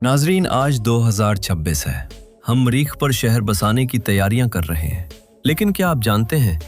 नाजरीन, आज 2026 है। हम मरीख पर शहर बसाने की तैयारियां कर रहे हैं। लेकिन क्या आप जानते हैं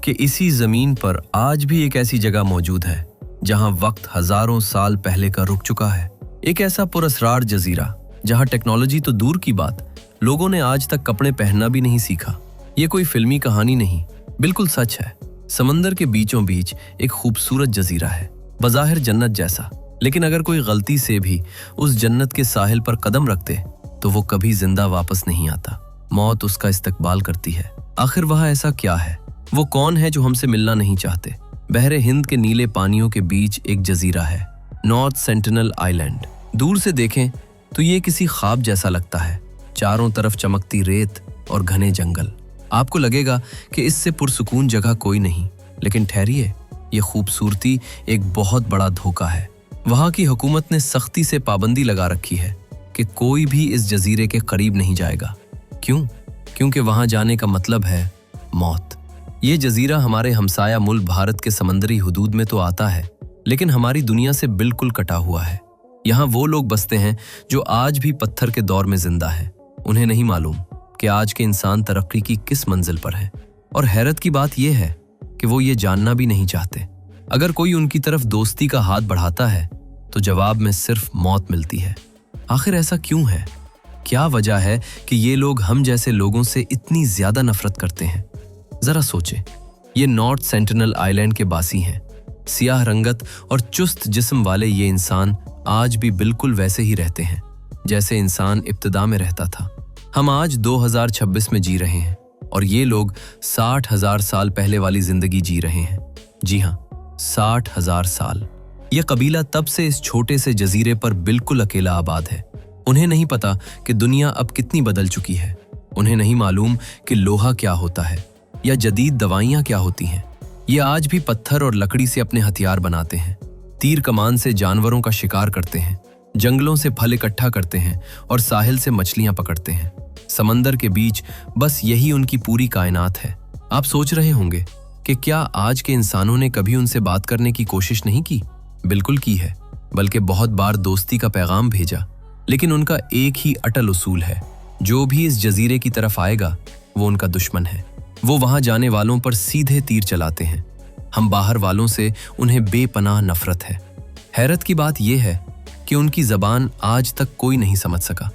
कि इसी जमीन पर आज भी एक ऐसी जगह मौजूद है जहां वक्त हजारों साल पहले का रुक चुका है। एक ऐसा पुरस्रार जजीरा जहां टेक्नोलॉजी तो दूर की बात, लोगों ने आज तक कपड़े पहनना भी नहीं सीखा। ये कोई फिल्मी कहानी नहीं, बिल्कुल सच है। समंदर के बीचों बीच एक खूबसूरत जजीरा है, बज़ाहिर जन्नत जैसा। लेकिन अगर कोई गलती से भी उस जन्नत के साहिल पर कदम रखते तो वो कभी जिंदा वापस नहीं आता। मौत उसका इस्तकबाल करती है। आखिर वह ऐसा क्या है? वो कौन है जो हमसे मिलना नहीं चाहते? बहरे हिंद के नीले पानियों के बीच एक जजीरा है, नॉर्थ सेंटिनल आइलैंड। दूर से देखें तो ये किसी ख्वाब जैसा लगता है। चारों तरफ चमकती रेत और घने जंगल। आपको लगेगा कि इससे पुरसुकून जगह कोई नहीं, लेकिन ठहरिए, ये खूबसूरती एक बहुत बड़ा धोखा है। वहां की हुकूमत ने सख्ती से पाबंदी लगा रखी है कि कोई भी इस जजीरे के करीब नहीं जाएगा। क्यों? क्योंकि वहां जाने का मतलब है मौत। ये जजीरा हमारे हमसाया मुल्क भारत के समंदरी हुदूद में तो आता है, लेकिन हमारी दुनिया से बिल्कुल कटा हुआ है। यहाँ वो लोग बसते हैं जो आज भी पत्थर के दौर में जिंदा है। उन्हें नहीं मालूम कि आज के इंसान तरक्की की किस मंजिल पर है। और हैरत की बात यह है कि वो ये जानना भी नहीं चाहते। अगर कोई उनकी तरफ दोस्ती का हाथ बढ़ाता है तो जवाब में सिर्फ मौत मिलती है। आखिर ऐसा क्यों है? क्या वजह है कि ये लोग हम जैसे लोगों से इतनी ज्यादा नफरत करते हैं? जरा सोचें, ये नॉर्थ सेंटिनल आइलैंड के बासी हैं। सियाह रंगत और चुस्त जिस्म वाले ये इंसान आज भी बिल्कुल वैसे ही रहते हैं जैसे इंसान इब्तिदा में रहता था। हम आज 2026 में जी रहे हैं और ये लोग 60,000 साल पहले वाली जिंदगी जी रहे हैं। जी हाँ, 60,000 साल। यह कबीला तब से इस छोटे से जजीरे पर बिल्कुल अकेला आबाद है। उन्हें नहीं पता कि दुनिया अब कितनी बदल चुकी है। उन्हें नहीं मालूम कि लोहा क्या होता है या जदीद दवाइयां क्या होती हैं। ये आज भी पत्थर और लकड़ी से अपने हथियार बनाते हैं, तीर कमान से जानवरों का शिकार करते हैं, जंगलों से फल इकट्ठा करते हैं और साहिल से मछलियां पकड़ते हैं। समंदर के बीच बस यही उनकी पूरी कायनात है। आप सोच रहे होंगे कि क्या आज के इंसानों ने कभी उनसे बात करने की कोशिश नहीं की? बिल्कुल की है, बल्कि बहुत बार दोस्ती का पैगाम भेजा। लेकिन उनका एक ही अटल उसूल है, जो भी इस जजीरे की तरफ आएगा वो उनका दुश्मन है। वो वहां जाने वालों पर सीधे तीर चलाते हैं। हम बाहर वालों से उन्हें बेपनाह नफरत है। हैरत की बात यह है कि उनकी जबान आज तक कोई नहीं समझ सका।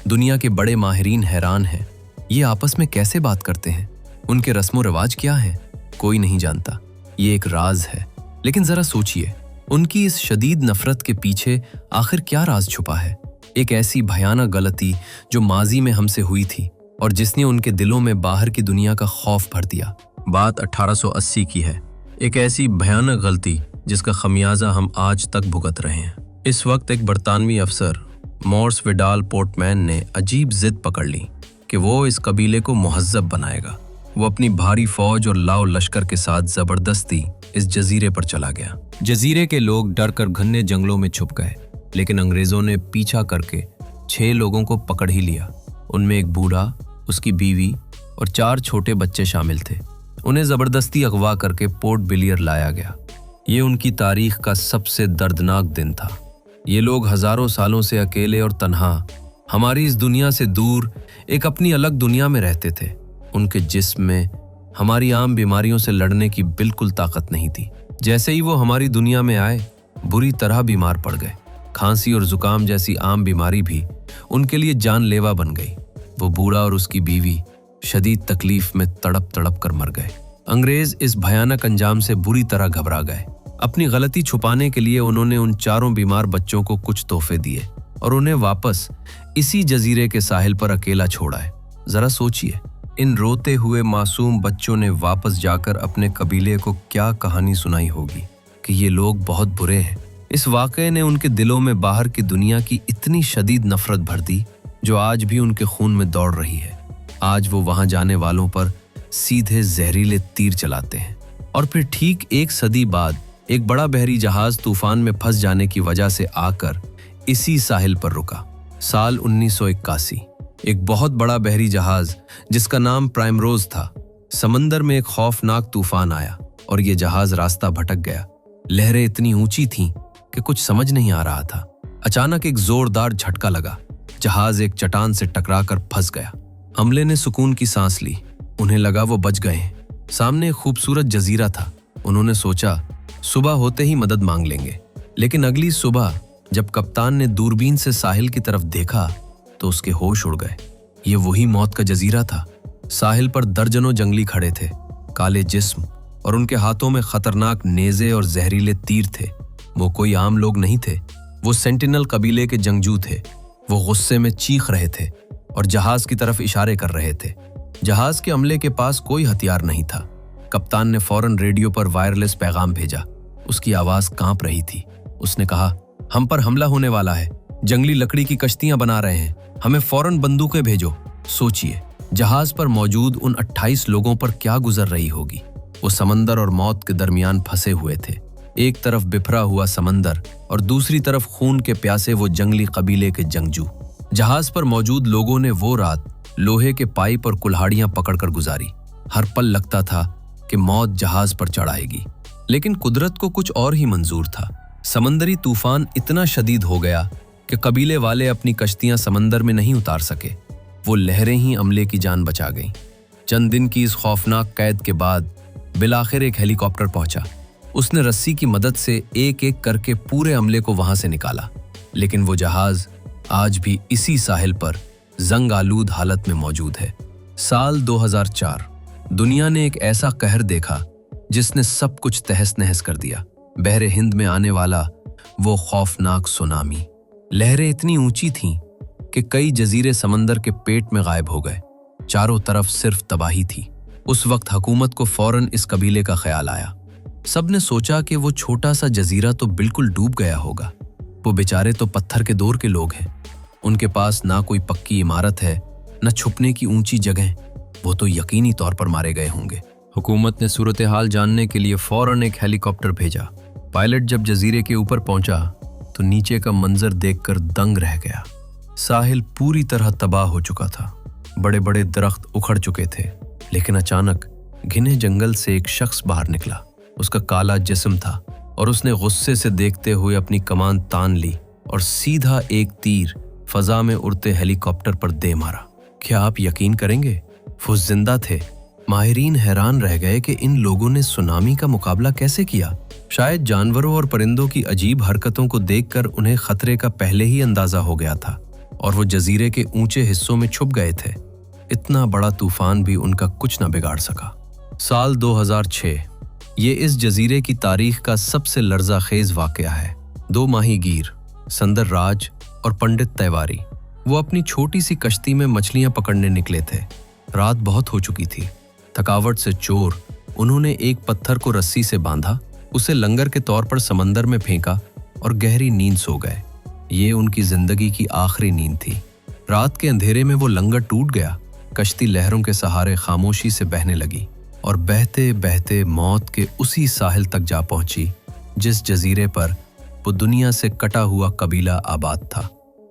दुनिया के बड़े माहिरीन हैरान हैं, ये आपस में कैसे बात करते हैं? उनके रस्मो रिवाज क्या हैं? कोई नहीं जानता। ये एक राज है। लेकिन जरा सोचिए, उनकी इस शदीद नफरत के पीछे आखिर क्या राज छुपा है? एक ऐसी भयानक गलती जो माजी में हमसे हुई थी और जिसने उनके दिलों में बाहर की दुनिया का खौफ भर दिया। बात 1880 की है। एक ऐसी भयानक गलती जिसका खमियाजा हम आज तक भुगत रहे हैं। इस वक्त एक बरतानवी अफसर मॉर्स विडाल पोर्टमैन ने अजीब जिद पकड़ ली कि वो इस कबीले को मुहज्जब बनाएगा। वो अपनी भारी फौज और लाव लश्कर के साथ जबरदस्ती इस जजीरे पर चला गया। जजीरे के लोग डर कर घने जंगलों में छुप गए, लेकिन अंग्रेजों ने पीछा करके 6 लोगों को पकड़ ही लिया। उनमें एक बूढ़ा, उसकी बीवी और 4 छोटे बच्चे शामिल थे। उन्हें जबरदस्ती अगवा करके पोर्ट ब्लेयर लाया गया। ये उनकी तारीख का सबसे दर्दनाक दिन था। ये लोग हजारों सालों से अकेले और तन्हा हमारी इस दुनिया से दूर एक अपनी अलग दुनिया में रहते थे। उनके जिस्म में हमारी आम बीमारियों से लड़ने की बिल्कुल ताकत नहीं थी। जैसे ही वो हमारी दुनिया में आए, बुरी तरह बीमार पड़ गए। खांसी और जुकाम जैसी आम बीमारी भी उनके लिए जानलेवा बन गई। वो बूढ़ा और उसकी बीवी शदीद तकलीफ में तड़प तड़प कर मर गए। अंग्रेज इस भयानक अंजाम से बुरी तरह घबरा गए। अपनी गलती छुपाने के लिए उन्होंने उन 4 बीमार बच्चों को कुछ तोहफे दिए और उन्हें वापस इसी जजीरे के साहिल पर अकेला छोड़ा है। जरा सोचिए, इन रोते हुए मासूम बच्चों ने वापस जाकर अपने कबीले को क्या कहानी सुनाई होगी कि ये लोग बहुत बुरे हैं। इस वाक़ये ने उनके दिलों में बाहर की दुनिया की इतनी शदीद नफरत भर दी जो आज भी उनके खून में दौड़ रही है। आज वो वहां जाने वालों पर सीधे जहरीले तीर चलाते हैं। और फिर ठीक 1 सदी बाद एक बड़ा बहरी जहाज तूफान में फंस जाने की वजह से आकर इसी साहिल पर रुका। साल 1981 एक बहुत बड़ा बहरी जहाज जिसका नाम प्राइमरोज था, समंदर में एक खौफनाक तूफान आया और ये जहाज रास्ता भटक गया। लहरें इतनी ऊंची थीं कि कुछ समझ नहीं आ रहा था। अचानक एक जोरदार झटका लगा। जहाज एक चट्टान से टकराकर फंस गया। अमले ने सुकून की सांस ली। उन्हें लगा वो बच गए हैं। सामने एक खूबसूरत जजीरा था। उन्होंने सोचा सुबह होते ही मदद मांग लेंगे। लेकिन अगली सुबह जब कप्तान ने दूरबीन से साहिल की तरफ देखा तो उसके होश उड़ गए। ये वही मौत का जजीरा था। साहिल पर दर्जनों जंगली खड़े थे, काले जिस्म, और उनके हाथों में खतरनाक नेज़े और जहरीले तीर थे। वो कोई आम लोग नहीं थे, वो सेंटिनल कबीले के जंगजू थे। वो गुस्से में चीख रहे थे और जहाज की तरफ इशारे कर रहे थे। जहाज के अमले के पास कोई हथियार नहीं था। कप्तान ने फौरन रेडियो पर वायरलेस पैगाम भेजा। उसकी आवाज कांप रही थी। उसने कहा, हम पर हमला होने वाला है। जंगली लकड़ी की कश्तियां बना रहे हैं। हमें फौरन बंदूकें भेजो। सोचिए, जहाज पर मौजूद उन 28 लोगों पर क्या गुजर रही होगी। वो समंदर और मौत के दरमियान फंसे हुए थे। एक तरफ बिखरा हुआ समंदर और दूसरी तरफ खून के प्यासे वो जंगली कबीले के जंगजू। जहाज पर मौजूद लोगों ने वो रात लोहे के पाइप और कुल्हाड़ियां पकड़कर गुजारी। हर पल लगता था कि मौत जहाज पर चढ़ आएगी, लेकिन कुदरत को कुछ और ही मंजूर था। समंदरी तूफान इतना शदीद हो गया कि कबीले वाले अपनी कश्तियां समंदर में नहीं उतार सके। वो लहरें ही अमले की जान बचा गईं। चंद दिन की इस खौफनाक कैद के बाद बिलाखिर एक हेलीकॉप्टर पहुंचा। उसने रस्सी की मदद से एक एक करके पूरे अमले को वहां से निकाला। लेकिन वो जहाज आज भी इसी साहिल पर जंग आलूद हालत में मौजूद है। साल 2004। दुनिया ने एक ऐसा कहर देखा जिसने सब कुछ तहस नहस कर दिया। बहरे हिंद में आने वाला वो खौफनाक सुनामी। लहरें इतनी ऊंची थीं कि कई जजीरे समंदर के पेट में गायब हो गए। चारों तरफ सिर्फ तबाही थी। उस वक्त हुकूमत को फौरन इस कबीले का ख्याल आया। सबने सोचा कि वो छोटा सा जजीरा तो बिल्कुल डूब गया होगा। वो बेचारे तो पत्थर के दौर के लोग हैं। उनके पास ना कोई पक्की इमारत है, न छुपने की ऊंची जगह। वो तो यकीनी तौर पर मारे गए होंगे। हुकूमत ने सूरत हाल जानने के लिए फौरन एक हेलीकॉप्टर भेजा। पायलट जब जजीरे के ऊपर पहुंचा तो नीचे का मंजर देखकर दंग रह गया। साहिल पूरी तरह तबाह हो चुका था। बड़े बड़े दरख्त उखड़ चुके थे। लेकिन अचानक घिने जंगल से एक शख्स बाहर निकला। उसका काला जिस्म था और उसने गुस्से से देखते हुए अपनी कमान तान ली और सीधा एक तीर फजा में उड़ते हेलीकॉप्टर पर दे मारा। क्या आप यकीन करेंगे, वो जिंदा थे। माहिरीन हैरान रह गए कि इन लोगों ने सुनामी का मुकाबला कैसे किया। शायद जानवरों और परिंदों की अजीब हरकतों को देखकर उन्हें खतरे का पहले ही अंदाजा हो गया था और वो जजीरे के ऊंचे हिस्सों में छुप गए थे। इतना बड़ा तूफान भी उनका कुछ न बिगाड़ सका। साल 2006। ये इस जजीरे की तारीख का सबसे लर्जा खेज वाकया है। 2 माहीगीर, संदर राज और पंडित तैवारी, वो अपनी छोटी सी कश्ती में मछलियां पकड़ने निकले थे। रात बहुत हो चुकी थी। थकावट से चोर उन्होंने एक पत्थर को रस्सी से बांधा, उसे लंगर के तौर पर समंदर में फेंका और गहरी नींद सो गए। ये उनकी जिंदगी की आखिरी नींद थी। रात के अंधेरे में वो लंगर टूट गया। कश्ती लहरों के सहारे खामोशी से बहने लगी और बहते बहते मौत के उसी साहिल तक जा पहुंची जिस जजीरे पर वो दुनिया से कटा हुआ कबीला आबाद था।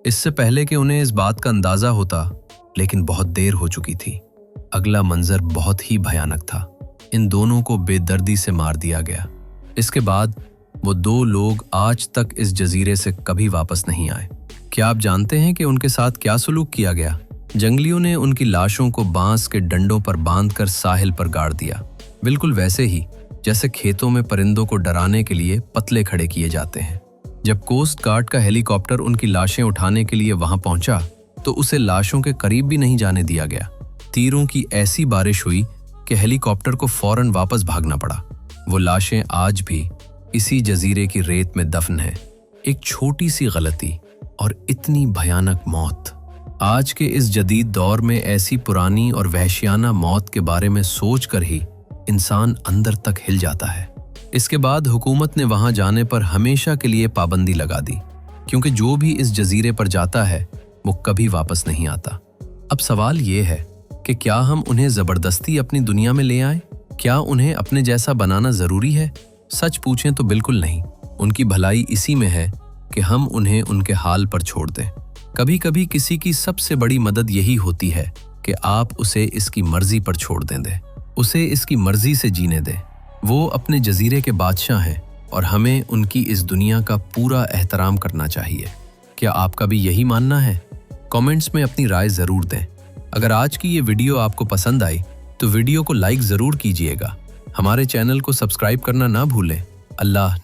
इससे पहले कि उन्हें इस बात का अंदाजा होता, लेकिन बहुत देर हो चुकी थी। अगला मंजर बहुत ही भयानक था। इन दोनों को बेदर्दी से मार दिया गया। इसके बाद वो 2 लोग आज तक इस जजीरे से कभी वापस नहीं आए। क्या आप जानते हैं कि उनके साथ क्या सलूक किया गया? जंगलियों ने उनकी लाशों को बांस के डंडों पर बांधकर साहिल पर गाड़ दिया, बिल्कुल वैसे ही जैसे खेतों में परिंदों को डराने के लिए पतले खड़े किए जाते हैं। जब कोस्ट गार्ड का हेलीकॉप्टर उनकी लाशें उठाने के लिए वहां पहुंचा तो उसे लाशों के करीब भी नहीं जाने दिया गया। तीरों की ऐसी बारिश हुई कि हेलीकॉप्टर को फौरन वापस भागना पड़ा। वो लाशें आज भी इसी जजीरे की रेत में दफन है। एक छोटी सी गलती और इतनी भयानक मौत। आज के इस जदीद दौर में ऐसी पुरानी और वहशियाना मौत के बारे में सोचकर ही इंसान अंदर तक हिल जाता है। इसके बाद हुकूमत ने वहां जाने पर हमेशा के लिए पाबंदी लगा दी, क्योंकि जो भी इस जजीरे पर जाता है वो कभी वापस नहीं आता। अब सवाल ये है कि क्या हम उन्हें जबरदस्ती अपनी दुनिया में ले आएं? क्या उन्हें अपने जैसा बनाना जरूरी है? सच पूछें तो बिल्कुल नहीं। उनकी भलाई इसी में है कि हम उन्हें उनके हाल पर छोड़ दें। कभी कभी किसी की सबसे बड़ी मदद यही होती है कि आप उसे इसकी मर्जी पर छोड़ दें, उसे इसकी मर्जी से जीने दें। वो अपने जजीरे के बादशाह हैं और हमें उनकी इस दुनिया का पूरा एहतराम करना चाहिए। क्या आपका भी यही मानना है? कमेंट्स में अपनी राय जरूर दें। अगर आज की ये वीडियो आपको पसंद आई तो वीडियो को लाइक जरूर कीजिएगा। हमारे चैनल को सब्सक्राइब करना ना भूलें। अल्लाह